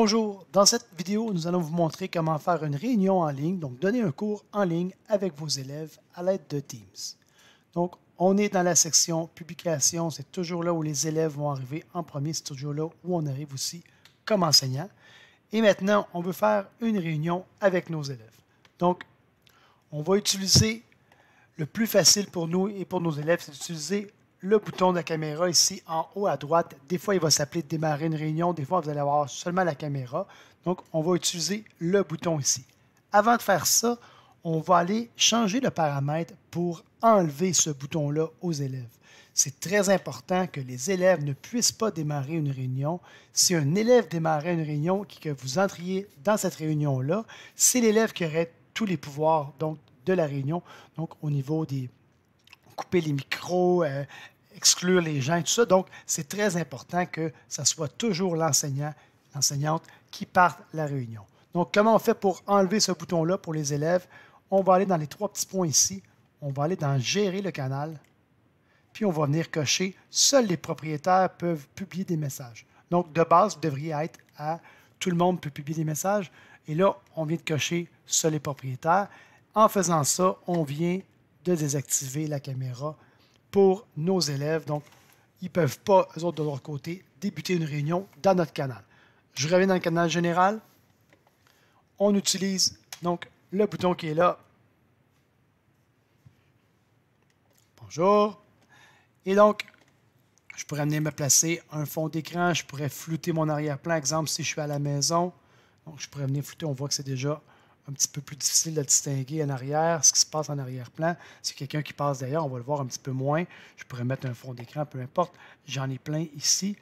Bonjour, dans cette vidéo, nous allons vous montrer comment faire une réunion en ligne, donc donner un cours en ligne avec vos élèves à l'aide de Teams. Donc, on est dans la section publication, c'est toujours là où les élèves vont arriver en premier, c'est toujours là où on arrive aussi comme enseignant. Et maintenant, on veut faire une réunion avec nos élèves. Donc, on va utiliser le plus facile pour nous et pour nos élèves, c'est d'utiliser le bouton de la caméra ici en haut à droite. Des fois, il va s'appeler démarrer une réunion. Des fois, vous allez avoir seulement la caméra. Donc, on va utiliser le bouton ici. Avant de faire ça, on va aller changer le paramètre pour enlever ce bouton-là aux élèves. C'est très important que les élèves ne puissent pas démarrer une réunion. Si un élève démarrait une réunion et que vous entriez dans cette réunion-là, c'est l'élève qui aurait tous les pouvoirs donc, de la réunion. Donc, au niveau des couper les micros, exclure les gens et tout ça. Donc, c'est très important que ce soit toujours l'enseignant, l'enseignante qui parte la réunion. Donc, comment on fait pour enlever ce bouton-là pour les élèves? On va aller dans les trois petits points ici. On va aller dans « Gérer le canal ». Puis, on va venir cocher « Seuls les propriétaires peuvent publier des messages ». Donc, de base, vous devriez être à « Tout le monde peut publier des messages ». Et là, on vient de cocher « Seuls les propriétaires ». En faisant ça, on vient de désactiver la caméra pour nos élèves. Donc, ils ne peuvent pas, eux autres, de leur côté, débuter une réunion dans notre canal. Je reviens dans le canal général. On utilise donc le bouton qui est là. Bonjour. Et donc, je pourrais venir me placer un fond d'écran. Je pourrais flouter mon arrière-plan. Exemple, si je suis à la maison, donc je pourrais venir flouter. On voit que c'est déjà un petit peu plus difficile de distinguer en arrière, ce qui se passe en arrière-plan. Si quelqu'un qui passe derrière, on va le voir un petit peu moins. Je pourrais mettre un fond d'écran, peu importe. J'en ai plein ici.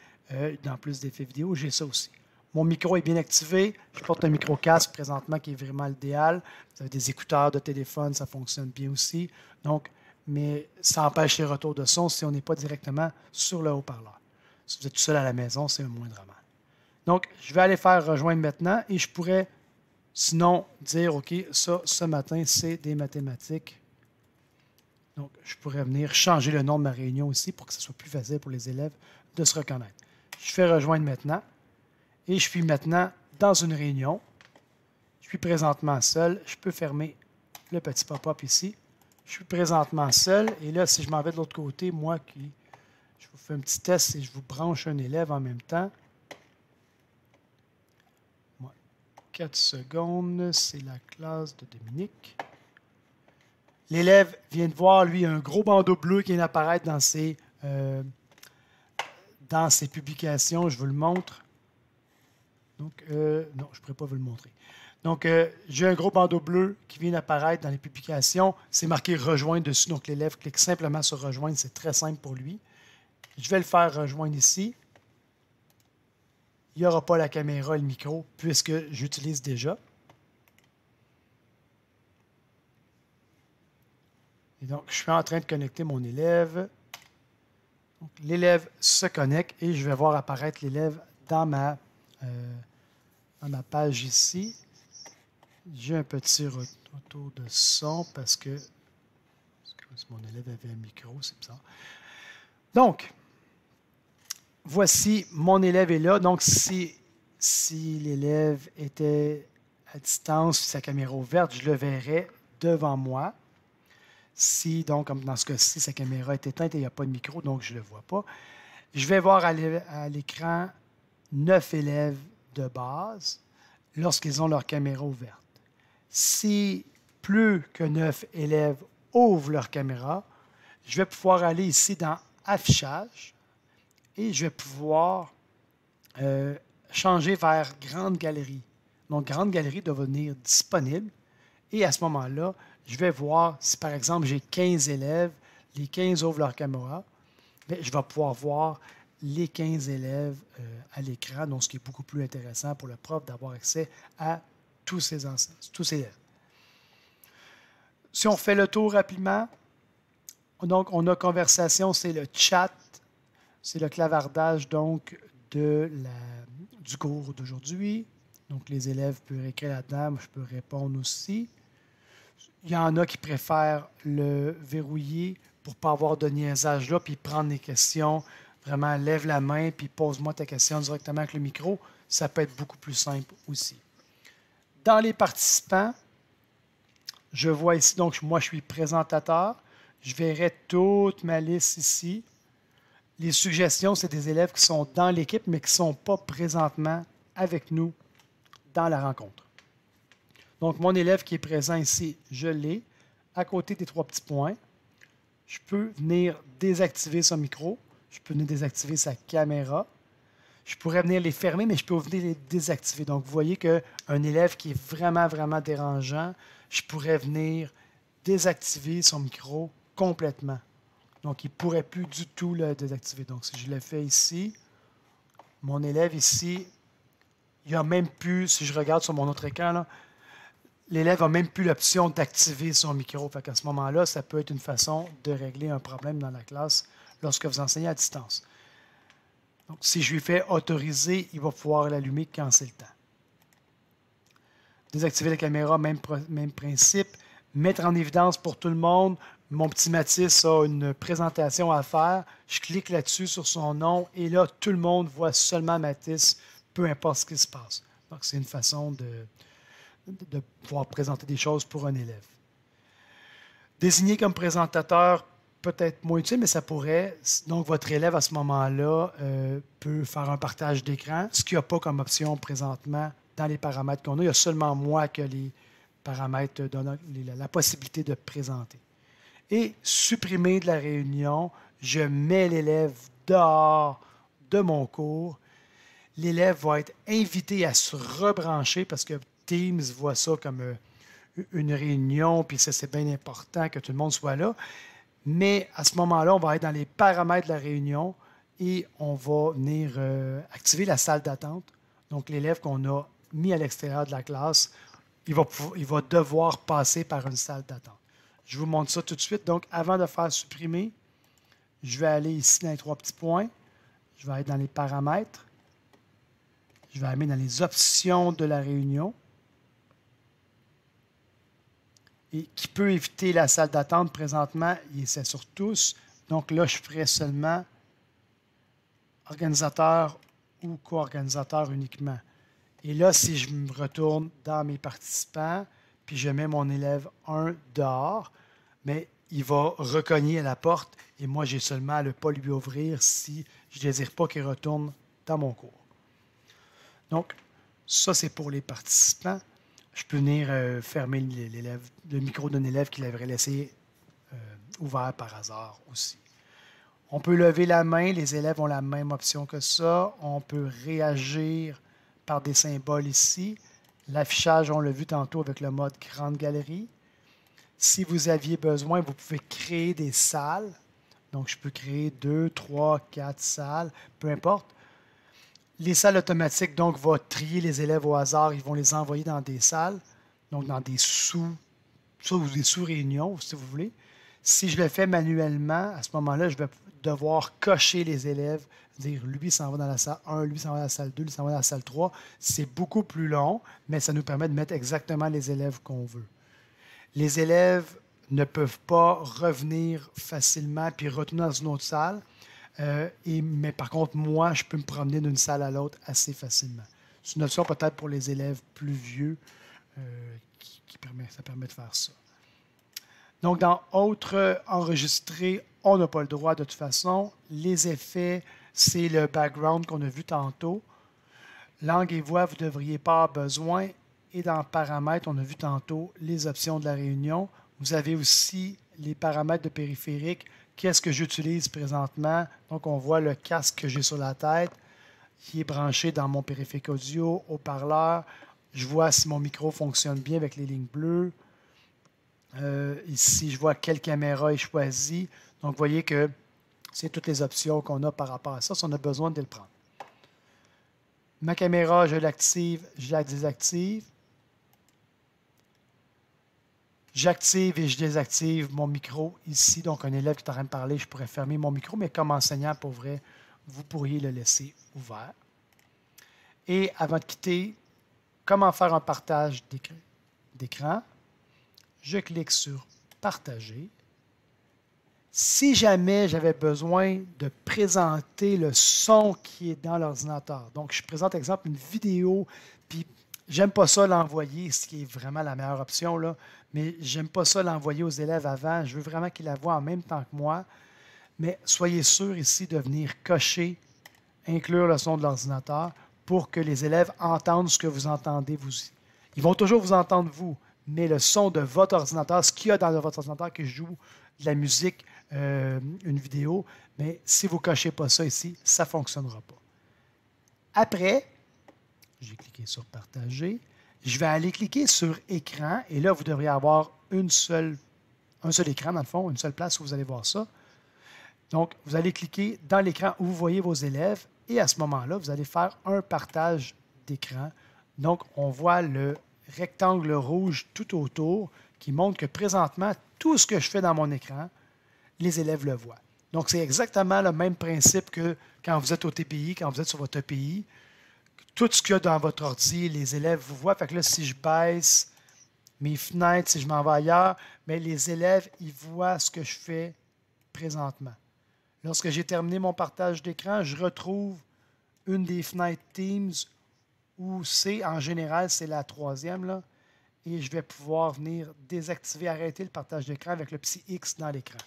Dans plus d'effets vidéo, j'ai ça aussi. Mon micro est bien activé. Je porte un micro-casque présentement qui est vraiment l'idéal. Vous avez des écouteurs de téléphone, ça fonctionne bien aussi. Donc, mais ça empêche les retours de son si on n'est pas directement sur le haut-parleur. Si vous êtes tout seul à la maison, c'est un moindre mal. Donc, je vais aller faire rejoindre maintenant et je pourrais sinon, dire, OK, ça, ce matin, c'est des mathématiques. Donc, je pourrais venir changer le nom de ma réunion aussi pour que ce soit plus facile pour les élèves de se reconnaître. Je fais rejoindre maintenant et je suis maintenant dans une réunion. Je suis présentement seul. Je peux fermer le petit pop-up ici. Je suis présentement seul et là, si je m'en vais de l'autre côté, je vous fais un petit test et je vous branche un élève en même temps. 4 secondes, c'est la classe de Dominique. L'élève vient de voir, lui, un gros bandeau bleu qui vient d'apparaître dans ses publications. Je vous le montre. Donc, non, je ne pourrais pas vous le montrer. Donc, j'ai un gros bandeau bleu qui vient d'apparaître dans les publications. C'est marqué « Rejoindre » dessus. Donc, l'élève clique simplement sur « Rejoindre ». C'est très simple pour lui. Je vais le faire rejoindre ici. Il n'y aura pas la caméra et le micro puisque j'utilise déjà. Et donc, je suis en train de connecter mon élève. L'élève se connecte et je vais voir apparaître l'élève dans ma page ici. J'ai un petit retour de son parce que mon élève avait un micro, c'est bizarre. Donc, voici, mon élève est là. Donc, si l'élève était à distance, sa caméra ouverte, je le verrais devant moi. Si, donc, comme dans ce cas-ci, sa caméra est éteinte et il n'y a pas de micro, donc je ne le vois pas. Je vais voir à l'écran 9 élèves de base lorsqu'ils ont leur caméra ouverte. Si plus que 9 élèves ouvrent leur caméra, je vais pouvoir aller ici dans « Affichage ». Et je vais pouvoir changer vers Grande Galerie. Donc, Grande Galerie doit devenir disponible. Et à ce moment-là, je vais voir si, par exemple, j'ai 15 élèves, les 15 ouvrent leur caméra, bien, je vais pouvoir voir les 15 élèves à l'écran, donc ce qui est beaucoup plus intéressant pour le prof d'avoir accès à tous ces élèves. Si on fait le tour rapidement, donc on a conversation, c'est le chat. C'est le clavardage donc du cours d'aujourd'hui. Donc, les élèves peuvent écrire là-dedans, je peux répondre aussi. Il y en a qui préfèrent le verrouiller pour ne pas avoir de niaisage là, puis prendre les questions vraiment lève la main puis pose-moi ta question directement avec le micro. Ça peut être beaucoup plus simple aussi. Dans les participants, je vois ici, donc moi je suis présentateur. Je verrai toute ma liste ici. Les suggestions, c'est des élèves qui sont dans l'équipe, mais qui ne sont pas présentement avec nous dans la rencontre. Donc, mon élève qui est présent ici, je l'ai, à côté des 3 petits points. Je peux venir désactiver son micro. Je peux venir désactiver sa caméra. Je pourrais venir les fermer, mais je peux venir les désactiver. Donc, vous voyez qu'un élève qui est vraiment, vraiment dérangeant, je pourrais venir désactiver son micro complètement. Donc, il ne pourrait plus du tout le désactiver. Donc, si je le fais ici, mon élève ici, il n'a même plus, si je regarde sur mon autre écran, l'élève n'a même plus l'option d'activer son micro. Fait qu'à ce moment-là, ça peut être une façon de régler un problème dans la classe lorsque vous enseignez à distance. Donc, si je lui fais autoriser, il va pouvoir l'allumer quand c'est le temps. Désactiver la caméra, même principe. Mettre en évidence pour tout le monde. Mon petit Mathis a une présentation à faire. Je clique là-dessus sur son nom et là, tout le monde voit seulement Mathis, peu importe ce qui se passe. Donc, c'est une façon de pouvoir présenter des choses pour un élève. Désigner comme présentateur, peut-être moins utile, mais ça pourrait. Donc, votre élève, à ce moment-là, peut faire un partage d'écran, ce qu'il n'y a pas comme option présentement dans les paramètres qu'on a. Il y a seulement moi que les paramètres donnent la possibilité de présenter. Et supprimer de la réunion, je mets l'élève dehors de mon cours. L'élève va être invité à se rebrancher parce que Teams voit ça comme une réunion, puis ça, c'est bien important que tout le monde soit là. Mais à ce moment-là, on va être dans les paramètres de la réunion et on va venir activer la salle d'attente. Donc, l'élève qu'on a mis à l'extérieur de la classe, il va devoir passer par une salle d'attente. Je vous montre ça tout de suite. Donc, avant de faire supprimer, je vais aller ici dans les 3 petits points. Je vais être dans les paramètres. Je vais aller dans les options de la réunion. Et qui peut éviter la salle d'attente présentement, c'est sur tous. Donc là, je ferai seulement organisateur ou co-organisateur uniquement. Et là, si je me retourne dans mes participants, puis je mets mon élève 1 dehors, mais il va recogner à la porte et moi, j'ai seulement à ne pas lui ouvrir si je ne désire pas qu'il retourne dans mon cours. Donc, ça, c'est pour les participants. Je peux venir fermer le micro d'un élève qui l'aurait laissé ouvert par hasard aussi. On peut lever la main, les élèves ont la même option que ça. On peut réagir par des symboles ici. L'affichage, on l'a vu tantôt avec le mode Grande Galerie. Si vous aviez besoin, vous pouvez créer des salles. Donc, je peux créer 2, 3, 4 salles, peu importe. Les salles automatiques, donc, vont trier les élèves au hasard. Ils vont les envoyer dans des salles, donc dans des sous-réunions, si vous voulez. Si je le fais manuellement, à ce moment-là, je vais devoir cocher les élèves, dire lui s'en va dans la salle 1, lui s'en va dans la salle 2, lui s'en va dans la salle 3. C'est beaucoup plus long, mais ça nous permet de mettre exactement les élèves qu'on veut. Les élèves ne peuvent pas revenir facilement puis retourner dans une autre salle. Mais par contre, moi, je peux me promener d'une salle à l'autre assez facilement. C'est une option peut-être pour les élèves plus vieux ça permet de faire ça. Donc, dans Autres enregistrés, on n'a pas le droit de toute façon. Les effets, c'est le background qu'on a vu tantôt. Langue et voix, vous ne devriez pas avoir besoin. Et dans Paramètres, on a vu tantôt les options de la réunion. Vous avez aussi les paramètres de périphérique. Qu'est-ce que j'utilise présentement? Donc, on voit le casque que j'ai sur la tête qui est branché dans mon périphérique audio, haut-parleur. Je vois si mon micro fonctionne bien avec les lignes bleues. Ici, je vois quelle caméra est choisie. Donc, vous voyez que c'est toutes les options qu'on a par rapport à ça, si on a besoin de le prendre. Ma caméra, je l'active, je la désactive. J'active et je désactive mon micro ici. Donc, un élève qui est en train de parler, je pourrais fermer mon micro, mais comme enseignant, pour vrai, vous pourriez le laisser ouvert. Et avant de quitter, comment faire un partage d'écran? Je clique sur « Partager ». Si jamais j'avais besoin de présenter le son qui est dans l'ordinateur, donc je présente, exemple, une vidéo, puis j'aime pas ça l'envoyer, ce qui est vraiment la meilleure option, là, mais j'aime pas ça l'envoyer aux élèves avant. Je veux vraiment qu'ils la voient en même temps que moi. Mais soyez sûr ici de venir cocher, inclure le son de l'ordinateur pour que les élèves entendent ce que vous entendez vous. Ils vont toujours vous entendre vous, mais le son de votre ordinateur, ce qu'il y a dans votre ordinateur qui joue de la musique, une vidéo, mais si vous ne cochez pas ça ici, ça ne fonctionnera pas. Après, j'ai cliqué sur partager. Je vais aller cliquer sur écran et là, vous devriez avoir un seul écran, dans le fond, une seule place où vous allez voir ça. Donc, vous allez cliquer dans l'écran où vous voyez vos élèves et à ce moment-là, vous allez faire un partage d'écran. Donc, on voit le rectangle rouge tout autour qui montre que présentement, tout ce que je fais dans mon écran, les élèves le voient. Donc, c'est exactement le même principe que quand vous êtes au TPI, quand vous êtes sur votre EPI. Tout ce qu'il y a dans votre ordi, les élèves vous voient. Fait que là, si je baisse mes fenêtres, si je m'en vais ailleurs, mais les élèves, ils voient ce que je fais présentement. Lorsque j'ai terminé mon partage d'écran, je retrouve une des fenêtres Teams où c'est, en général, c'est la troisième, là, et je vais pouvoir venir désactiver, arrêter le partage d'écran avec le petit X dans l'écran.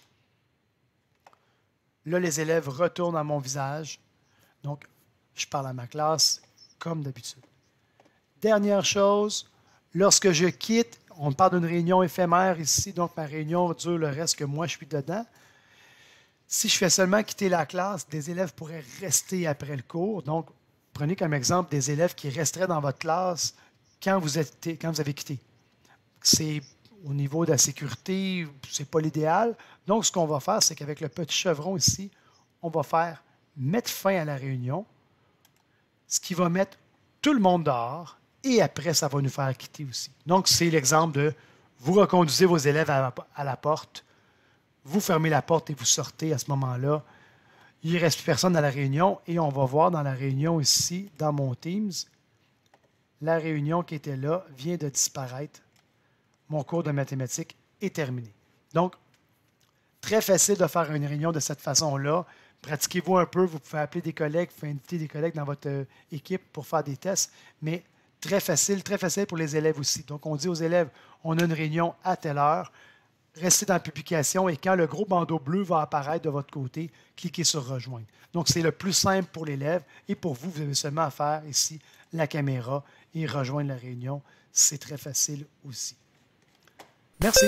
Là, les élèves retournent à mon visage. Donc, je parle à ma classe comme d'habitude. Dernière chose, lorsque je quitte, on parle d'une réunion éphémère ici, donc ma réunion dure le reste que moi je suis dedans. Si je fais seulement quitter la classe, des élèves pourraient rester après le cours. Donc, prenez comme exemple des élèves qui resteraient dans votre classe quand vous avez quitté. C'est au niveau de la sécurité, ce n'est pas l'idéal. Donc, ce qu'on va faire, c'est qu'avec le petit chevron ici, on va faire mettre fin à la réunion, ce qui va mettre tout le monde dehors, et après, ça va nous faire quitter aussi. Donc, c'est l'exemple de vous reconduisez vos élèves à la porte, vous fermez la porte et vous sortez à ce moment-là. Il ne reste plus personne dans la réunion et on va voir dans la réunion ici, dans mon Teams, la réunion qui était là vient de disparaître. Mon cours de mathématiques est terminé. Donc, très facile de faire une réunion de cette façon-là. Pratiquez-vous un peu, vous pouvez appeler des collègues, vous pouvez inviter des collègues dans votre équipe pour faire des tests, mais très facile pour les élèves aussi. Donc, on dit aux élèves, on a une réunion à telle heure, restez dans la publication et quand le gros bandeau bleu va apparaître de votre côté, cliquez sur Rejoindre. Donc, c'est le plus simple pour l'élève et pour vous, vous avez seulement à faire ici la caméra et rejoindre la réunion. C'est très facile aussi. Merci.